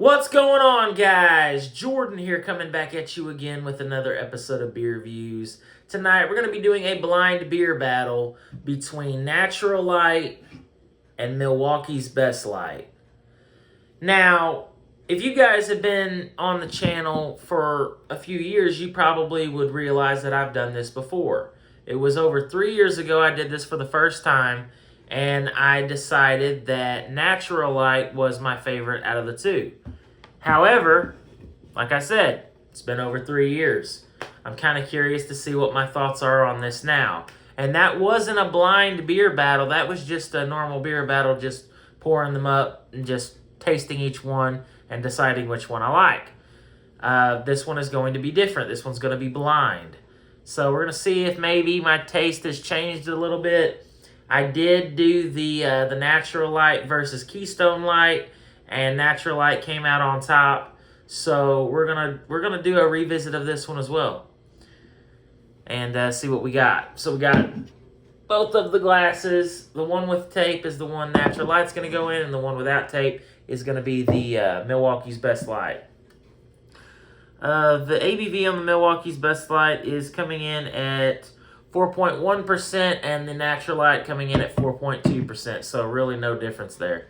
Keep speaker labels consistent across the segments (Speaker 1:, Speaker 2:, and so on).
Speaker 1: What's going on, guys? Jordan here, coming back at you again with another episode of Beer Views. Tonight, we're going to be doing a blind beer battle between Natural Light and Milwaukee's Best Light. Now, if you guys have been on the channel for a few years, you probably would realize that I've done this before. It was over 3 years ago I did this for the first time, and I decided that Natural Light was my favorite out of the two. However, like I said, it's been over 3 years. I'm kind of curious to see what my thoughts are on this now. And that wasn't a blind beer battle. That was just a normal beer battle, just pouring them up and just tasting each one and deciding which one I like. This one is going to be different. This one's going to be blind. So we're going to see if maybe my taste has changed a little bit. I did do the Natural Light versus Keystone Light, and Natural Light came out on top. So we're gonna do a revisit of this one as well, and see what we got. So we got both of the glasses. The one with tape is the one Natural Light's gonna go in, and the one without tape is gonna be the Milwaukee's Best Light. The ABV on the Milwaukee's Best Light is coming in at 4.1%, and the Natural Light coming in at 4.2%, so really no difference there.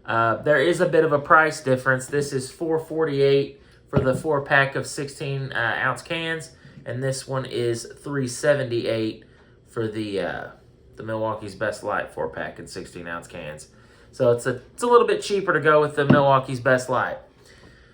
Speaker 1: There is a bit of a price difference. This is $4.48 for the 4-pack of 16-ounce cans, and this one is $3.78 for the Milwaukee's Best Light 4-pack and 16-ounce cans. So it's a little bit cheaper to go with the Milwaukee's Best Light.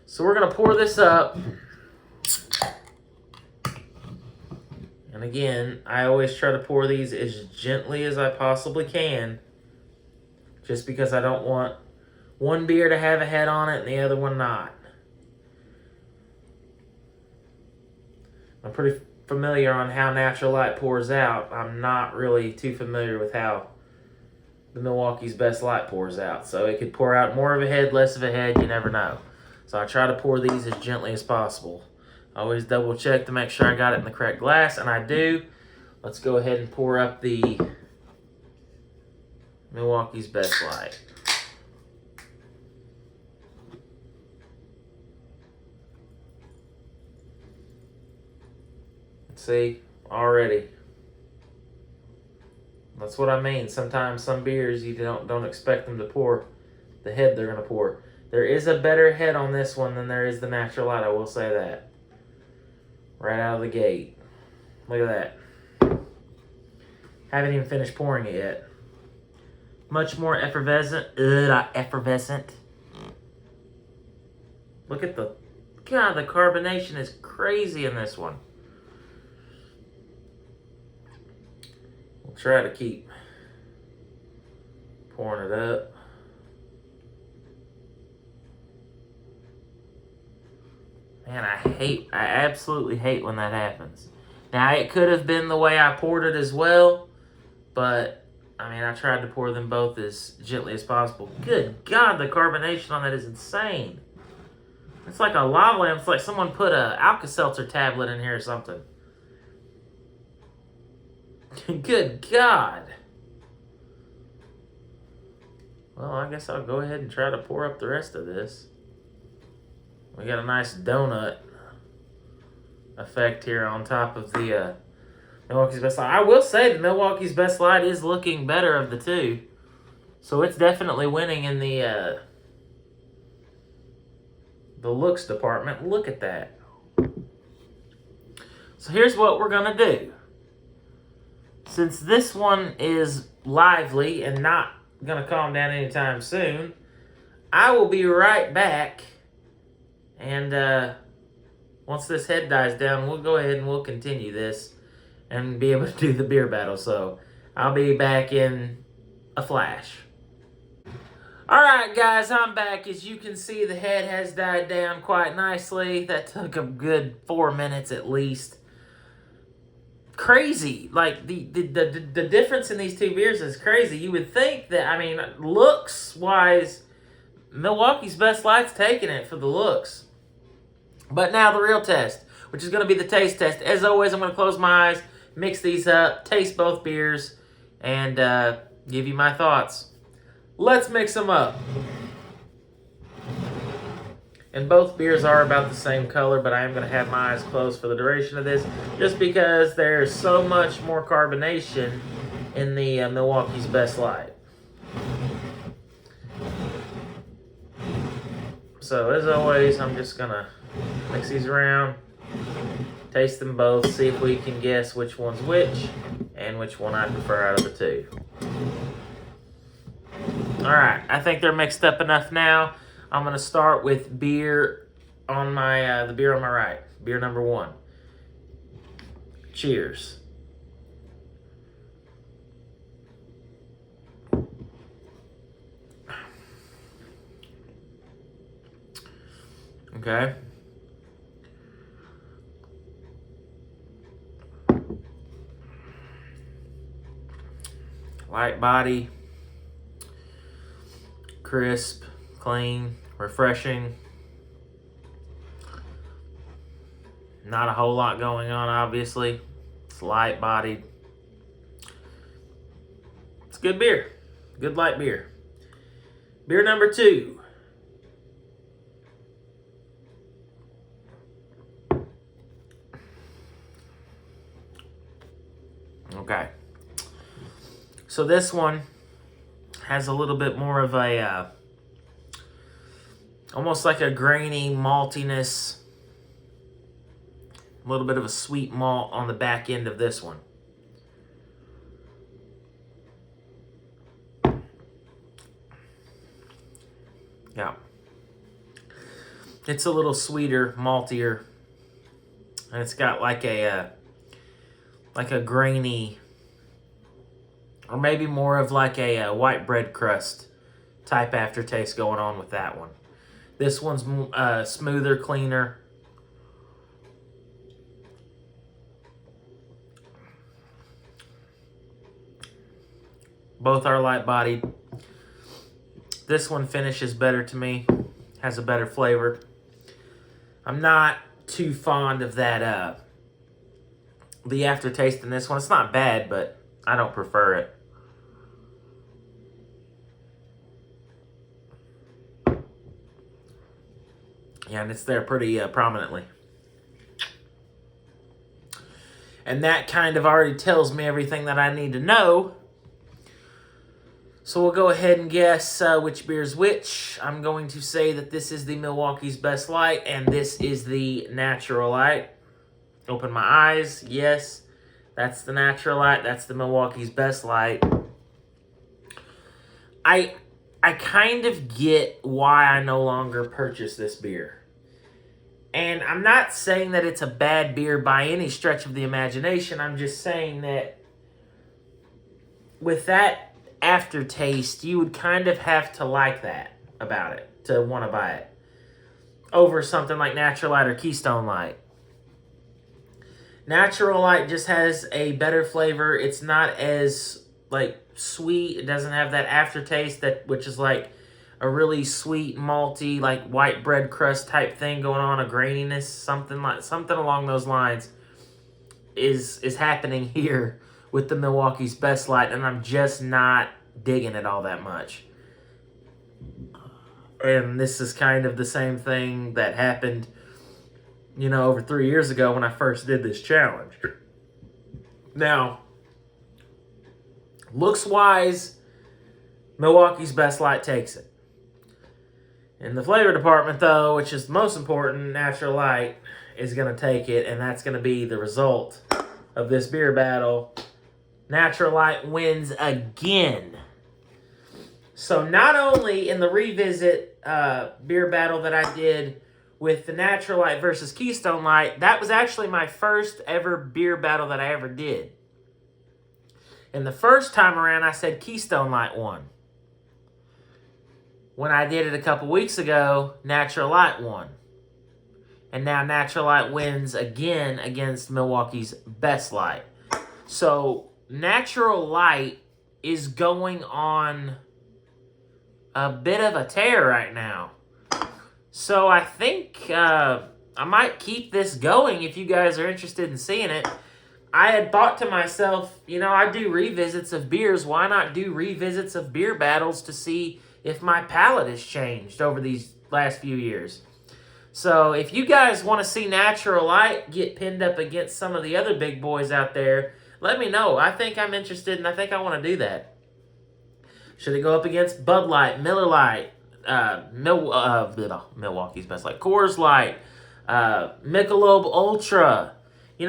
Speaker 1: So we're going to pour this up. And again, I always try to pour these as gently as I possibly can, just because I don't want one beer to have a head on it and the other one not. I'm pretty familiar on how Natural Light pours out. I'm not really too familiar with how the Milwaukee's Best Light pours out. So it could pour out more of a head, less of a head, you never know. So I try to pour these as gently as possible. I always double check to make sure I got it in the correct glass, and I do. Let's go ahead and pour up the Milwaukee's Best Light. See, already. That's what I mean. Sometimes some beers you don't expect them to pour the head they're going to pour. There is a better head on this one than there is the Natural Light, I will say that. Right out of the gate. Look at that. Haven't even finished pouring it yet. Much more effervescent. Effervescent. Look at the... God, the carbonation is crazy in this one. We'll try to keep pouring it up. Man, I absolutely hate when that happens. Now, it could have been the way I poured it as well, but, I mean, I tried to pour them both as gently as possible. Good God, the carbonation on that is insane. It's like a lava lamp. It's like someone put a Alka-Seltzer tablet in here or something. Good God. Well, I guess I'll go ahead and try to pour up the rest of this. We got a nice donut effect here on top of the Milwaukee's Best Light. I will say the Milwaukee's Best Light is looking better of the two. So it's definitely winning in the looks department. Look at that. So here's what we're going to do. Since this one is lively and not going to calm down anytime soon, I will be right back. And once this head dies down, we'll go ahead and we'll continue this and be able to do the beer battle. So I'll be back in a flash. Alright guys, I'm back. As you can see, the head has died down quite nicely. That took a good 4 minutes at least. Crazy. Like, the difference in these two beers is crazy. You would think that, I mean, looks-wise, Milwaukee's Best Light's taking it for the looks. But now the real test, which is going to be the taste test. As always, I'm going to close my eyes, mix these up, taste both beers, and give you my thoughts. Let's mix them up. And both beers are about the same color, but I am going to have my eyes closed for the duration of this, just because there's so much more carbonation in the Milwaukee's Best Light. So as always, I'm just going to mix these around, taste them both, see if we can guess which one's which and which one I prefer out of the two. Alright, I think they're mixed up enough now. I'm going to start with beer on my the beer on my right. Beer number 1. Cheers. Okay. Light body. Crisp, clean, refreshing. Not a whole lot going on, obviously. It's light bodied. It's good beer. Good light beer. Beer number 2. Okay. So this one has a little bit more of a, almost like a grainy maltiness. A little bit of a sweet malt on the back end of this one. Yeah. It's a little sweeter, maltier. And it's got like a grainy, or maybe more of like a white bread crust type aftertaste going on with that one. This one's smoother, cleaner. Both are light-bodied. This one finishes better to me. Has a better flavor. I'm not too fond of that, the aftertaste in this one. It's not bad, but I don't prefer it. Yeah, and it's there pretty prominently. And that kind of already tells me everything that I need to know. So we'll go ahead and guess which beer is which. I'm going to say that this is the Milwaukee's Best Light, and this is the Natural Light. Open my eyes. Yes, that's the Natural Light. That's the Milwaukee's Best Light. I kind of get why I no longer purchase this beer. And I'm not saying that it's a bad beer by any stretch of the imagination. I'm just saying that with that aftertaste, you would kind of have to like that about it to want to buy it over something like Natural Light or Keystone Light. Natural Light just has a better flavor. It's not as like sweet. It doesn't have that aftertaste which is like a really sweet, malty, like white bread crust type thing going on, a graininess, something along those lines is happening here with the Milwaukee's Best Light, and I'm just not digging it all that much. And this is kind of the same thing that happened, over 3 years ago when I first did this challenge. Now, looks-wise, Milwaukee's Best Light takes it. In the flavor department, though, which is the most important, Natural Light is going to take it, and that's going to be the result of this beer battle. Natural Light wins again. So not only in the revisit beer battle that I did with the Natural Light versus Keystone Light, that was actually my first ever beer battle that I ever did. And the first time around, I said Keystone Light won. When I did it a couple weeks ago, Natural Light won. And now Natural Light wins again against Milwaukee's Best Light. So Natural Light is going on a bit of a tear right now. So I think I might keep this going if you guys are interested in seeing it. I had thought to myself, I do revisits of beers. Why not do revisits of beer battles to see if my palate has changed over these last few years? So if you guys want to see Natural Light get pinned up against some of the other big boys out there, let me know. I think I'm interested, and I think I want to do that. Should it go up against Bud Light, Miller Lite, Milwaukee's Best Light, Coors Light, Michelob Ultra,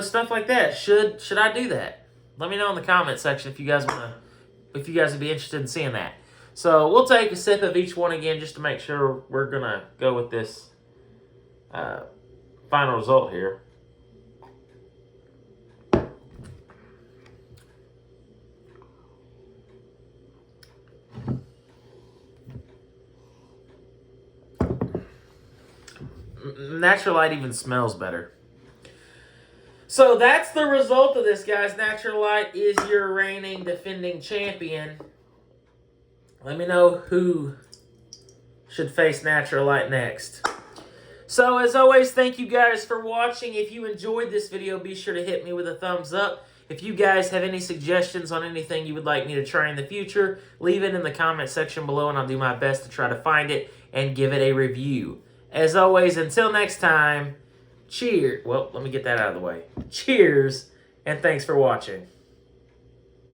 Speaker 1: stuff like that. Should I do that? Let me know in the comment section if you guys would be interested in seeing that. So we'll take a sip of each one again just to make sure we're gonna go with this final result here. Natural Light even smells better. So that's the result of this, guys. Natural Light is your reigning defending champion. Let me know who should face Natural Light next. So as always, thank you guys for watching. If you enjoyed this video, be sure to hit me with a thumbs up. If you guys have any suggestions on anything you would like me to try in the future, leave it in the comment section below, and I'll do my best to try to find it and give it a review. As always, until next time, cheers. Well, let me get that out of the way. Cheers, and thanks for watching.